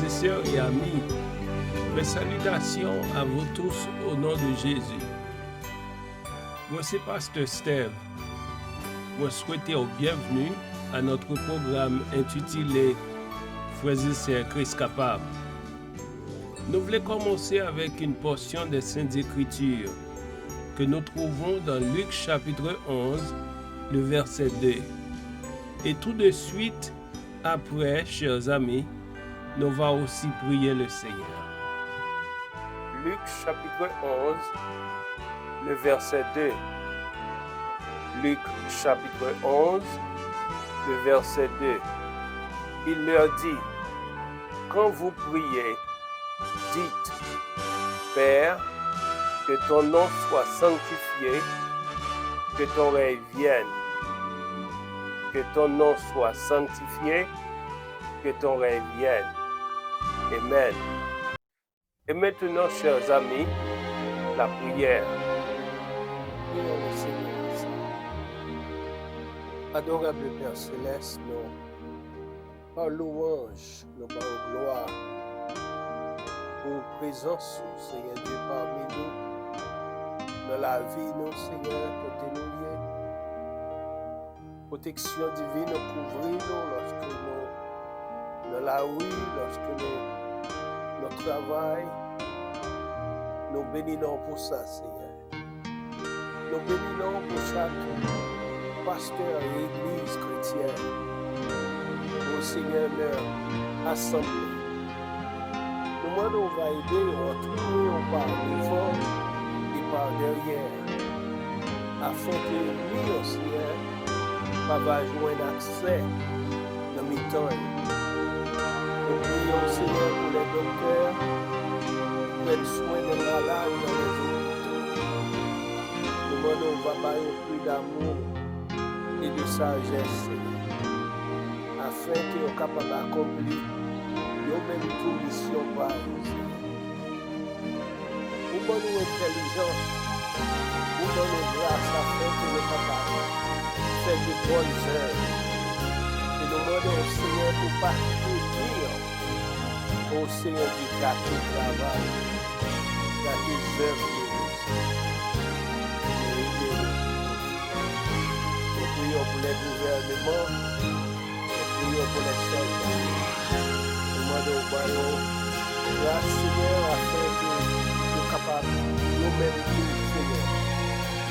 et sœurs et amis, mes salutations à vous tous au nom de Jésus. Moi, c'est Pasteur Steve. Moi, souhaitez au bienvenue à notre programme intitulé Frères et sœurs Christ capable. Nous voulons commencer avec une portion des Saintes Écritures que nous trouvons dans Luc chapitre 11, le verset 2. Et tout de suite, après, chers amis, nous allons aussi prier le Seigneur. Luc chapitre 11, le verset 2. Luc chapitre 11, le verset 2. Il leur dit, quand vous priez, dites, Père, que ton nom soit sanctifié, que ton règne vienne. Que ton nom soit sanctifié, que ton règne vienne. Amen. Et maintenant, chers amis, la prière. Prions le Seigneur. Adorable Père Céleste, nous, par louange, nous par gloire, pour présence, Seigneur Dieu, parmi nous, dans la vie, nous, Seigneur, côté nous liés. Protection divine couvrir-nous lorsque nous, dans la rue, lorsque nous travaillons. Nous bénissons pour ça, Seigneur. Nous bénissons pour chaque pasteur et église chrétienne. Au Seigneur, leur assemblée. Nous demandons, on va aider, on va trouver par devant et par derrière, afin que nous, Seigneur, va jouer un accès dans mes temps. Nous prions, Seigneur, pour les docteurs, prennent soin des malades dans les hôpitaux. Nous demandons, on va bailler plus d'amour et de sagesse, Seigneur, afin qu'ils soient capables d'accomplir même toute mission par nous, Seigneur. Nous demandons intelligence, nous demandons grâce afin que nous soyons capables faire de bonnes œuvres. Et nous demandons au Seigneur pour partir au Seigneur du gâteau de travail, gâteau œuvres de nous. Nous prions pour les gouvernements, nous prions pour les soldats. Nous demandons au Bayon, grâce Seigneur, afin que nous soyons capables nous-mêmes tous, Seigneur,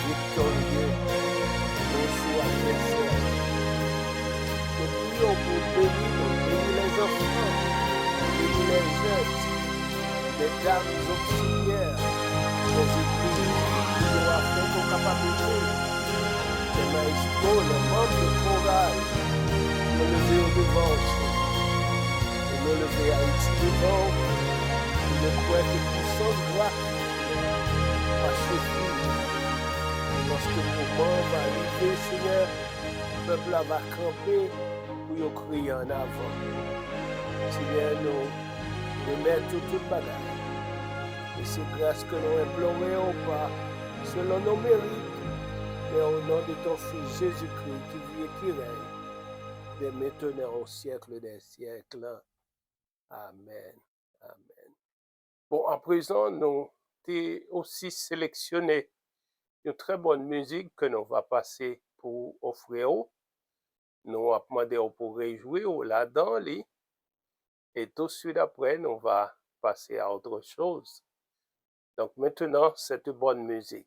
victorieux. Nous adversaires. Nous prions pour bénir les enfants, bénir les jeunes, les dames auxiliaires, les églises, nous afin qu'on soit capable de vivre. Les maestros, les membres de chorale, nous lever au devant aussi. Et nous lever à Haïti devant. Nous croyons que puissance doit pas suffire. Lorsque le moment va arriver, Seigneur, le peuple va camper pour crier en avant. Seigneur, nous remettons toute bagaille. Et c'est grâce que nous implorons pas, selon nos mérites, mais au nom de ton Fils Jésus-Christ qui vit et qui règne, dès maintenant au siècle des siècles. Amen. Amen. Bon, à présent, nous avons aussi sélectionné une très bonne musique que nous va passer pour offrir. Nous avons demandé pour réjouir là-dedans. Et tout de suite après, nous va passer à autre chose. Donc maintenant, cette bonne musique.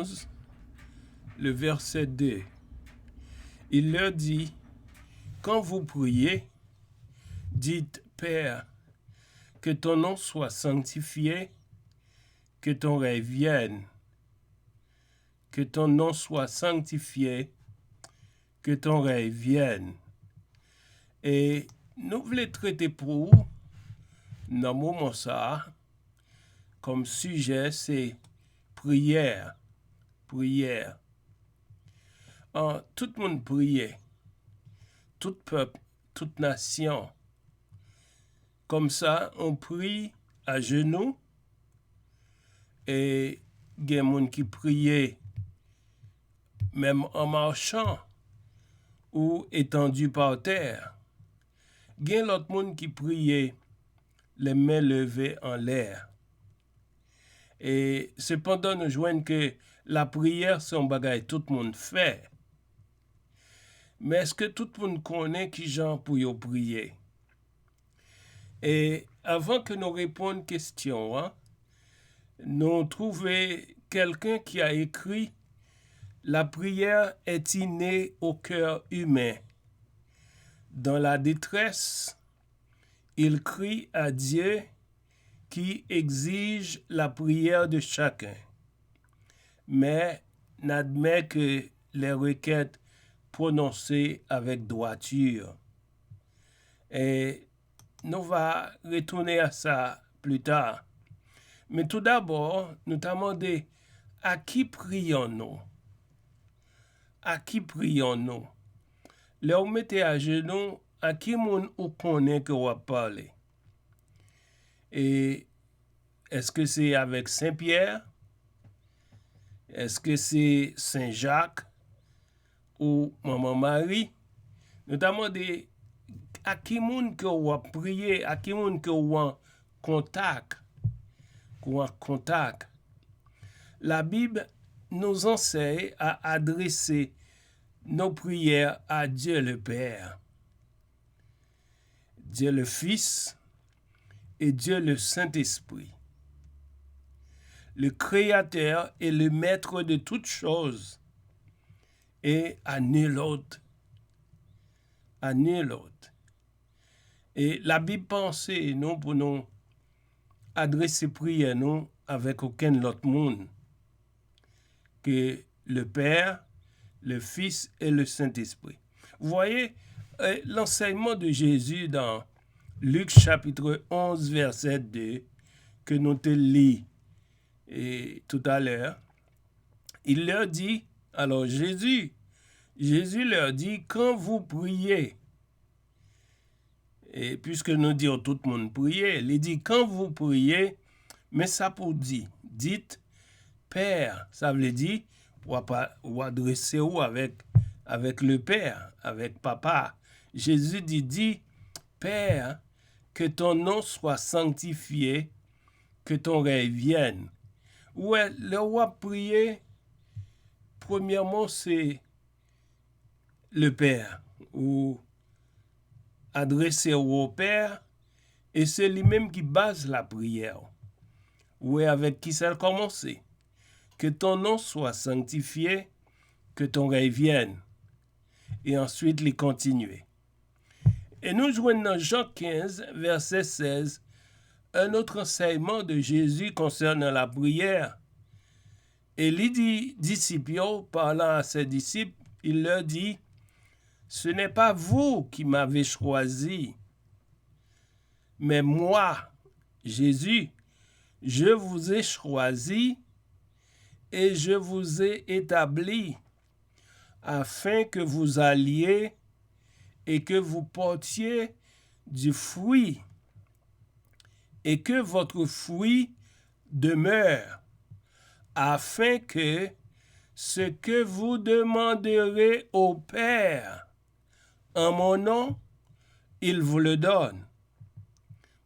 11, le verset 2. Il leur dit, quand vous priez, dites, Père, que ton nom soit sanctifié, que ton règne vienne, que ton nom soit sanctifié, que ton règne vienne. Et nous voulons traiter pour dans le moment ça, comme sujet, c'est prière. Prière. Tout le monde priait. Tout peuple, toute nation. Comme ça, on prie à genoux. Et il y a des gens qui priaient même en marchant ou étendu par terre. Il y a l'autre monde qui priait les mains levées en l'air. Et cependant, nous joignons que la prière, c'est un bagage tout le monde fait. Mais est-ce que tout le monde connaît qui gens pour y prier? Et avant que nous répondions à la question, nous trouvons quelqu'un qui a écrit « La prière est innée au cœur humain. Dans la détresse, il crie à Dieu qui exige la prière de chacun, mais n'admet que les requêtes prononcées avec droiture. » Et nous allons retourner à ça plus tard. Mais tout d'abord, nous t'avons demandé à qui prions-nous? À qui prions-nous? Là, vous mettez à genoux, à qui moun ou connaît que vous parlez? Et est-ce que c'est avec Saint-Pierre? Est-ce que c'est Saint-Jacques ou Maman Marie? Nous t'avons demandé à qui moun que vous priez, à qui moun que vous en contact. La Bible nous enseigne à adresser nos prières à Dieu le Père, Dieu le Fils et Dieu le Saint-Esprit, le Créateur et le Maître de toutes choses, et à nul autre. À nul autre. Et la Bible pense, nous, pour nous adresser prière nous avec aucun autre monde que le Père, le Fils et le Saint-Esprit. Vous voyez l'enseignement de Jésus dans Luc chapitre 11 verset 2 que nous te lis tout à l'heure. Il leur dit, alors Jésus leur dit, quand vous priez, et puisque nous disons tout le monde prier, il dit quand vous priez, mais ça pour dire, dites Père, ça veut dire ou adresser ou avec le Père, avec Papa. Jésus dit Père, que ton nom soit sanctifié, que ton règne vienne. Ouais, le roi prier, premièrement c'est le Père ou adressé au Père, et c'est lui-même qui base la prière. Oui, avec qui ça a commencé. Que ton nom soit sanctifié, que ton règne vienne. Et ensuite, les continuer. Et nous jouons dans Jean 15, verset 16, un autre enseignement de Jésus concernant la prière. Et il dit, disciples, parlant à ses disciples, il leur dit, ce n'est pas vous qui m'avez choisi, mais moi, Jésus, je vous ai choisi et je vous ai établi afin que vous alliez et que vous portiez du fruit et que votre fruit demeure, afin que ce que vous demanderez au Père en mon nom, il vous le donne.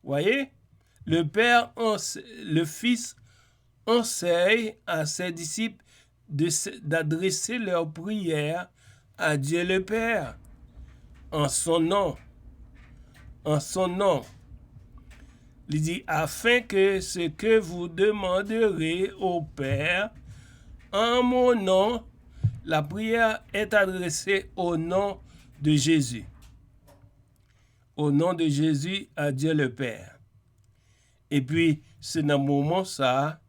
Voyez, le Fils enseigne à ses disciples d'adresser leurs prières à Dieu le Père en son nom. En son nom. Il dit, afin que ce que vous demanderez au Père en mon nom, la prière est adressée au nom de Jésus. Au nom de Jésus à Dieu le Père. Et puis, c'est dans le moment ça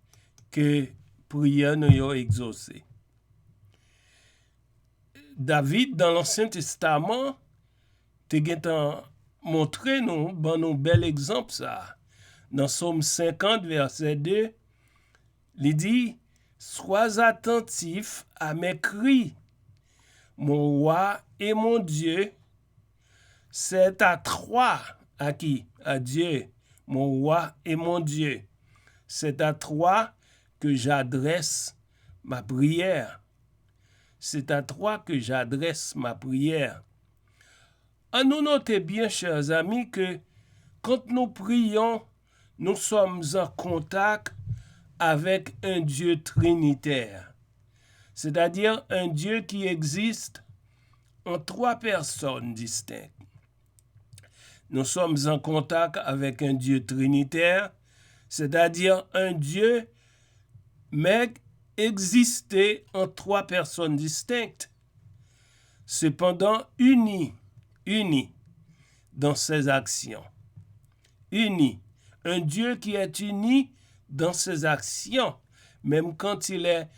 que prière nous est exaucée. David, dans l'Ancien Testament, te montré nous, un bel exemple ça. Dans Psaume 50, verset 2, il dit, sois attentif à mes cris, mon roi et mon Dieu. C'est à toi, à qui? À Dieu, mon roi et mon Dieu. C'est à toi que j'adresse ma prière. C'est à toi que j'adresse ma prière. À nous noter bien, chers amis, que quand nous prions, nous sommes en contact avec un Dieu trinitaire, c'est-à-dire un Dieu qui existe en 3 personnes distinctes. Nous sommes en contact avec un Dieu trinitaire, c'est-à-dire un Dieu, mais existé en 3 personnes distinctes, cependant unis dans ses actions. Uni. Un Dieu qui est uni dans ses actions, même quand il est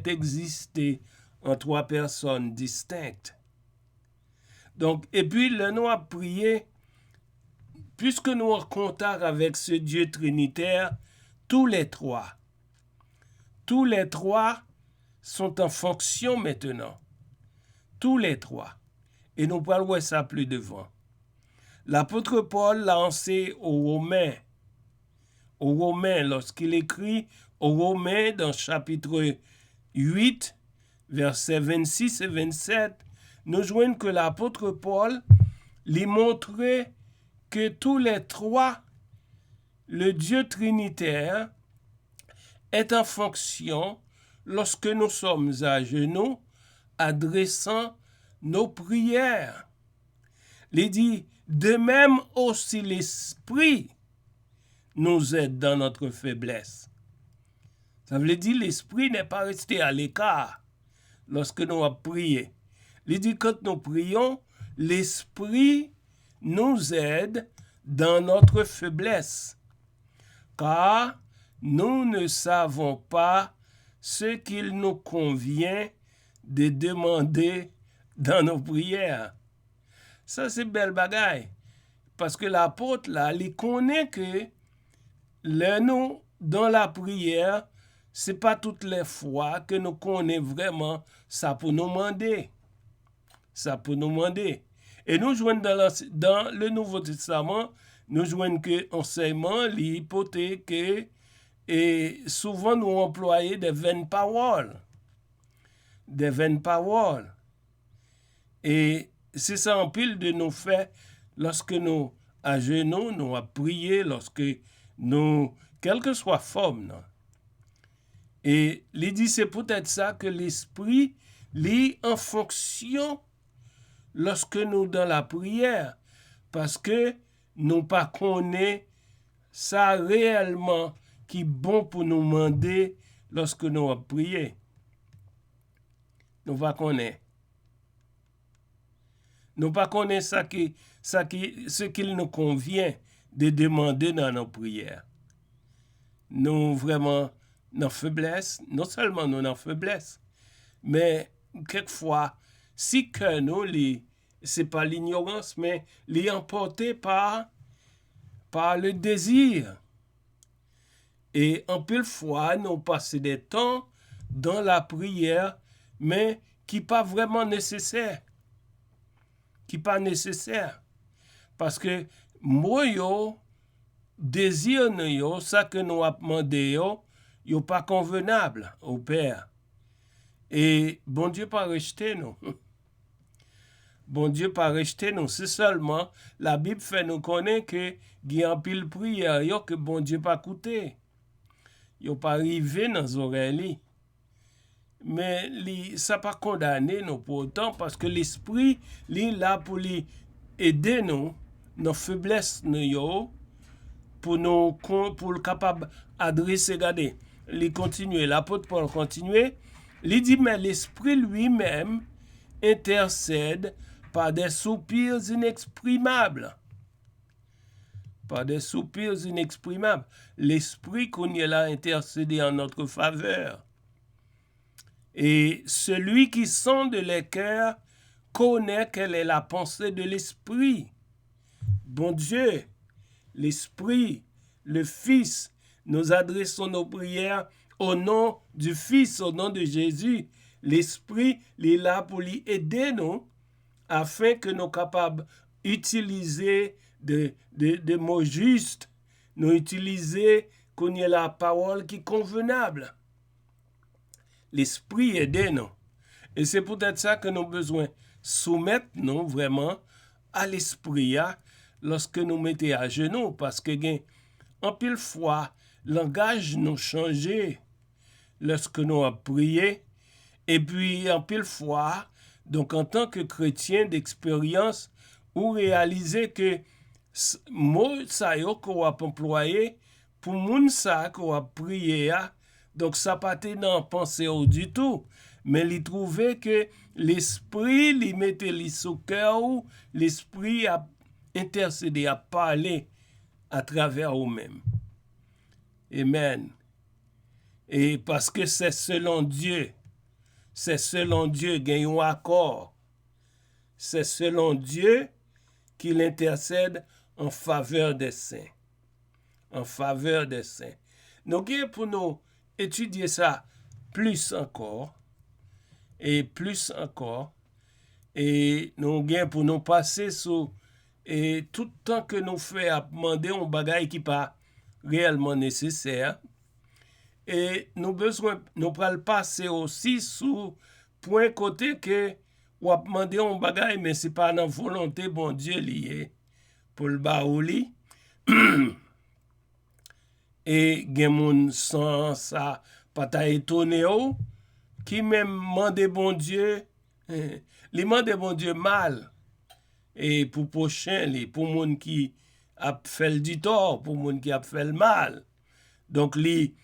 existé en 3 personnes distinctes. Donc, et puis, là, nous avons prié, puisque nous sommes en contact avec ce Dieu trinitaire, tous les trois sont en fonction maintenant. Tous les 3. Et nous parlons ça plus devant. L'apôtre Paul l'a enseigné aux Romains, lorsqu'il écrit aux Romains dans chapitre 8, versets 26 et 27, nous joignons que l'apôtre Paul lui montrait que tous les 3, le Dieu trinitaire, est en fonction lorsque nous sommes à genoux, adressant nos prières. Il dit, de même aussi l'Esprit nous aide dans notre faiblesse. Ça veut dire l'Esprit n'est pas resté à l'écart lorsque nous avons prié. Il dit, quand nous prions, l'Esprit nous aide dans notre faiblesse, car nous ne savons pas ce qu'il nous convient de demander dans nos prières. Ça, c'est belle bagaille. Parce que l'apôtre, là, il connaît que nous, dans la prière, c'est pas toutes les fois que nous connaissons vraiment ça pour nous demander. Ça pour nous demander. Et nous jouons dans le Nouveau Testament, nous jouons que enseignement, l'hypothèque, et souvent nous employons des vaines paroles. Des vaines paroles. Et c'est ça en pile de nous faire lorsque nous, à genoux, nous à prier, lorsque nous, quelle que soit forme. Non? Et il dit, c'est peut-être ça que l'Esprit lit en fonction lorsque nous dans la prière, parce que nous pas connaissons ça réellement qui est bon pour nous demander lorsque nous avons prié. Nous pas connaissons. Nous pas connaissons ce qu'il nous convient de demander dans nos prières. Nous vraiment dans faiblesse, non seulement nous dans faiblesse, mais quelquefois, si que nous, c'est pas l'ignorance, mais les emporté par le désir. Et en pile fois, nous passons des temps dans la prière, mais qui pas vraiment nécessaire. Qui pas nécessaire. Parce que moi, désir nous, ça que nous avons demandé, n'est pas convenable au Père. Et bon Dieu pas rejeté nous. Bon Dieu pas rejeté nous. C'est seulement la Bible fait nous connaître que il y a un pile prière que bon Dieu pas écouté. Il pas arrivé dans les oreilles. Mais ça pas condamné nous pour autant parce que l'Esprit est là pour aider nous nos faiblesses nous pour le capable adresser. Regardez, l'apôtre Paul continue, il dit, mais l'Esprit lui-même intercède par des soupirs inexprimables. Par des soupirs inexprimables. L'Esprit qu'on y a intercédé en notre faveur. Et celui qui sonde les cœurs connaît quelle est la pensée de l'Esprit. Bon Dieu, l'Esprit, le Fils, nous adressons nos prières au nom du Fils, au nom de Jésus. L'Esprit est là pour lui aider nous, afin que nous soyons capables d'utiliser de mots justes, nous utiliser qu'on ait la parole qui est convenable. L'Esprit aide nous. Et c'est peut-être ça que nous avons besoin. Soumettre nous vraiment à l'Esprit lorsque nous mettons à genoux, parce que en pile fois, le langage nous change lorsque nous avons prié, et puis en pile fois, donc en tant que chrétien d'expérience, ou réaliser que mot ça qu'on a employé pour moun ça qu'on a prié, donc ça pas été dans pensée du tout, mais il trouvait que l'Esprit lui mettait les sous cœur, l'Esprit a intercédé, a parlé à travers vous-même. Amen. Et parce que c'est selon Dieu qu'il y a un accord. C'est selon Dieu qu'il intercède en faveur des saints. En faveur des saints. Donc, pour nous étudier ça plus encore, et plus encore, et nous gain pour nous passer sur et tout le temps que nous faisons à demander un bagage qui n'est pas réellement nécessaire, et nous besoin nous pral passer aussi sur point côté que ou a demander un bagage mais c'est pas dans volonté bon Dieu lié pour le baouli et gen moun sans ça pas ta étonné qui même mande bon Dieu li mande bon Dieu mal et pour prochain pour moun qui a fait du tort pour moun qui a fait le mal donc li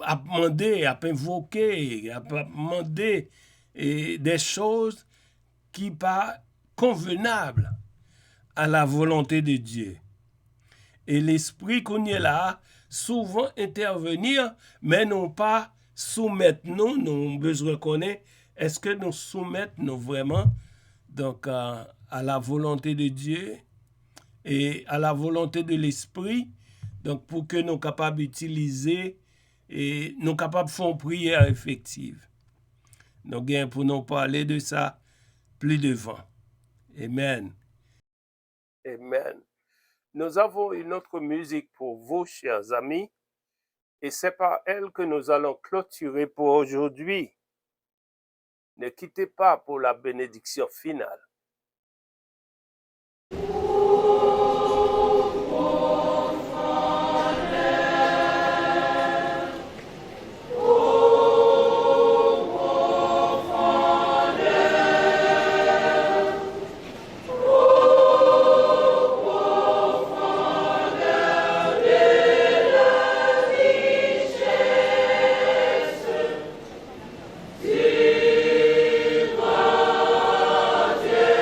a demandé, a invoqué, a demandé des choses qui ne sont pas convenables à la volonté de Dieu. Et l'Esprit qu'on est là, souvent intervenir, mais non pas soumettre nous, nous avons besoin de connaître, est-ce que nous soumettons vraiment donc, à la volonté de Dieu et à la volonté de l'Esprit, donc pour que nous soyons capables d'utiliser et nous capables de faire une prière effective. Donc, pour nous parler de ça plus devant. Amen. Amen. Nous avons une autre musique pour vous, chers amis, et c'est par elle que nous allons clôturer pour aujourd'hui. Ne quittez pas pour la bénédiction finale. Dieu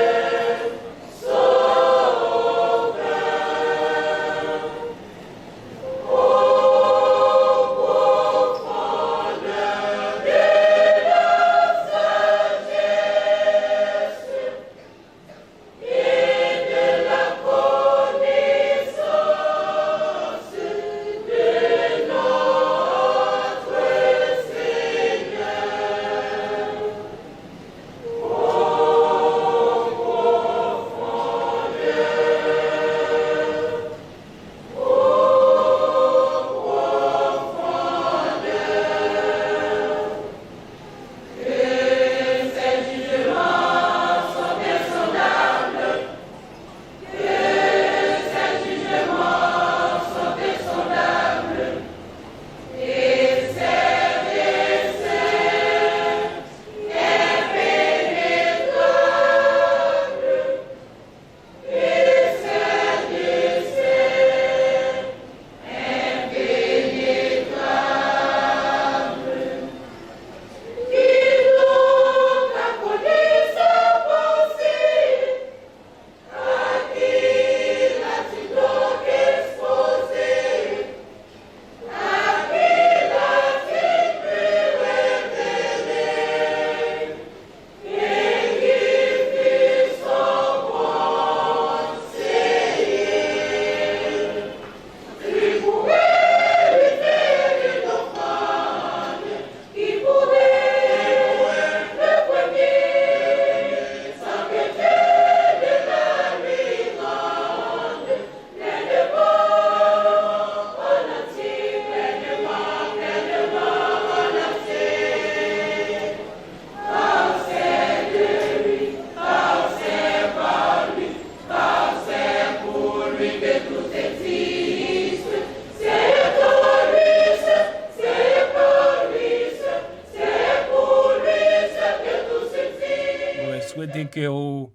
que vous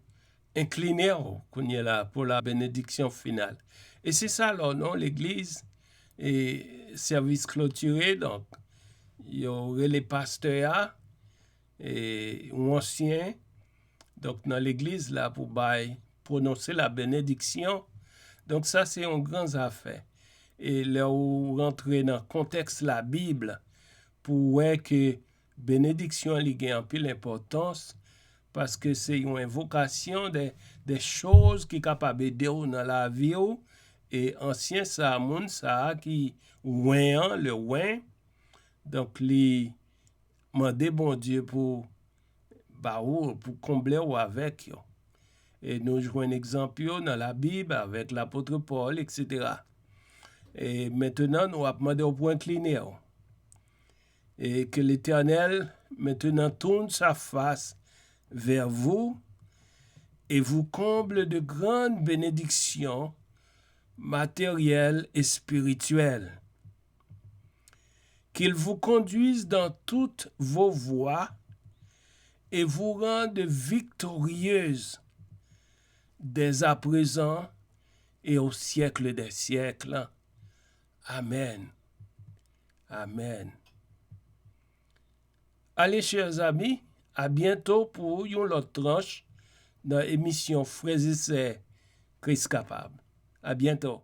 inclinez là pour la bénédiction finale. Et c'est ça, alors, non, l'Église et service clôturé, donc, il y aurait les pasteurs et ou anciens, donc dans l'Église là pour prononcer la bénédiction. Donc ça, c'est une grande affaire. Et là où rentrer dans le contexte de la Bible pour voir que bénédiction a une pile importance parce que c'est une invocation des choses qui sont capables d'aider dans la vie. Et ancien, ça, moun, ça, qui ouin, le ouin. Donc, les demander bon Dieu pour combler ou avec. Et nous jouons un exemple dans la Bible avec l'apôtre Paul, etc. Et maintenant, nous avons demandé au point incliné. Et que l'Éternel, maintenant, tourne sa face vers vous et vous comble de grandes bénédictions matérielles et spirituelles. Qu'il vous conduise dans toutes vos voies et vous rende victorieuses dès à présent et au siècle des siècles. Amen. Amen. Allez, chers amis, à bientôt pour une autre tranche dans l'émission Frères et Sœurs Christ capable. À bientôt.